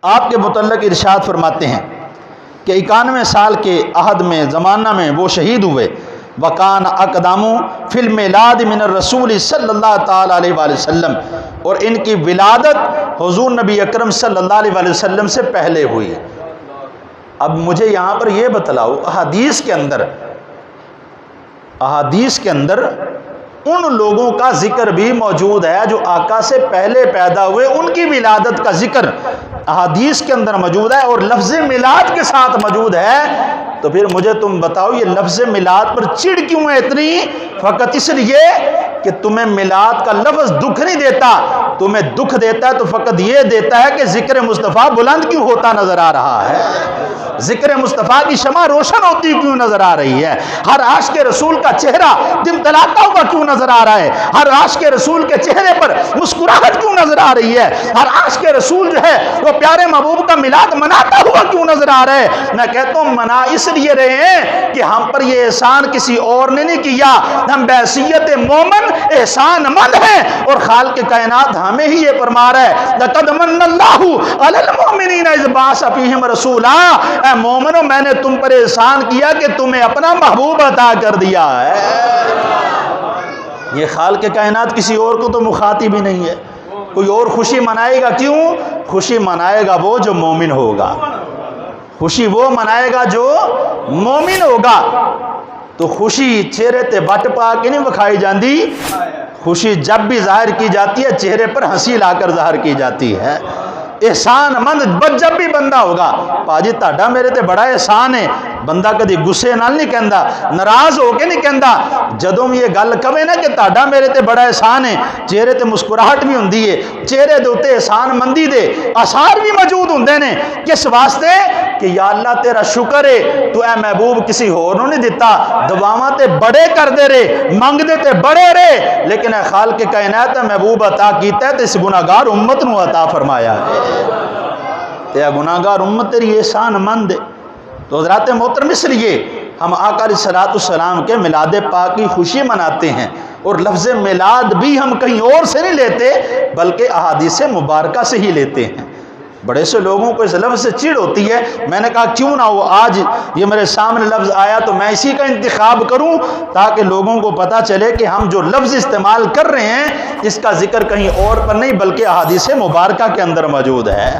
آپ کے متعلق ارشاد فرماتے ہیں کہ 91 سال کے عہد میں زمانہ میں وہ شہید ہوئے، وکان اقدامو فی المیلاد من الرسول صلی اللہ تعالیٰ علیہ وآلہ وسلم، اور ان کی ولادت حضور نبی اکرم صلی اللہ علیہ وآلہ وسلم سے پہلے ہوئی۔ اب مجھے یہاں پر یہ بتلاؤ، احادیث کے اندر ان لوگوں کا ذکر بھی موجود ہے جو آقا سے پہلے پیدا ہوئے، ان کی ولادت کا ذکر احادیث کے اندر موجود ہے اور لفظ میلاد کے ساتھ موجود ہے، تو پھر مجھے تم بتاؤ یہ لفظ میلاد پر چڑ کیوں ہے اتنی؟ فقط اس لیے کہ تمہیں میلاد کا لفظ دکھ نہیں دیتا، تمہیں دکھ دیتا ہے تو فقط یہ دیتا ہے کہ ذکر مصطفیٰ بلند کیوں ہوتا نظر آ رہا ہے، ذکر مصطفیٰ کی شمع روشن ہوتی کیوں نظر آ رہی ہے، ہر عاشق رسول کا چہرہ تمتلاتا ہوا کیوں نظر آ رہا ہے، ہر عاشق رسول کے چہرے پر مسکراہٹ کیوں نظر آ رہی ہے، ہر عاشق رسول جو ہے وہ پیارے محبوب کا میلاد مناتا ہوا کیوں نظر آ رہا ہے؟ میں کہتا ہوں منا اس لیے رہے ہیں کہ ہم پر یہ احسان کسی اور نے نہیں کیا، ہم بحیثیت مومن احسان مند ہیں، اور خالق کائنات ہمیں ہی یہ فرما رہا ہے لقد من اللہ علی المؤمنین اذ بعث فیہم رسولا، اے مومنو میں نے تم پر احسان کیا کہ تمہیں اپنا محبوب عطا کر دیا ہے۔ یہ خالق کائنات کسی اور کو تو مخاطب ہی نہیں ہے، کوئی اور خوشی منائے گا کیوں؟ خوشی منائے گا وہ جو مومن ہوگا، خوشی وہ منائے گا جو مومن ہوگا۔ تو خوشی چہرے تے بٹ پا کے نہیں بکھائی جاندی، خوشی جب بھی ظاہر کی جاتی ہے چہرے پر ہنسی لا کر ظاہر کی جاتی ہے۔ احسان مند جب بھی بندہ ہوگا، پاجی تاڈا میرے تے بڑا احسان ہے، بندہ کدی غصے نال نہیں کہندا، ناراض ہو کے نہیں کہندا، جدوں یہ گل کہے نا کہ تاڈا میرے تے بڑا احسان ہے، چہرے تے مسکراہٹ بھی ہوندی ہے، چہرے دے اوتے احسان مندی دے آثار بھی موجود ہوندے نے۔ کس واسطے؟ کہ یا اللہ تیرا شکر ہے تو اے محبوب کسی ہور نوں نہیں دتا، دعاواں تے بڑے کر دے رہے، منگ دے تے بڑے رہے، لیکن اے خالق کائنات محبوب عطا کیتا ہے تے اس گناہگار امت نو عطا فرمایا ہے، تے گناہگار امت تیری احسان مند ہے۔ تو حضرات محترم اس لیے ہم آقا علیہ السلام کے میلاد پاک کی خوشی مناتے ہیں، اور لفظ میلاد بھی ہم کہیں اور سے نہیں لیتے بلکہ احادیث مبارکہ سے ہی لیتے ہیں۔ بڑے سے لوگوں کو اس لفظ سے چڑ ہوتی ہے، میں نے کہا کیوں نہ ہو آج یہ میرے سامنے لفظ آیا تو میں اسی کا انتخاب کروں تاکہ لوگوں کو پتہ چلے کہ ہم جو لفظ استعمال کر رہے ہیں اس کا ذکر کہیں اور پر نہیں بلکہ احادیث مبارکہ کے اندر موجود ہے۔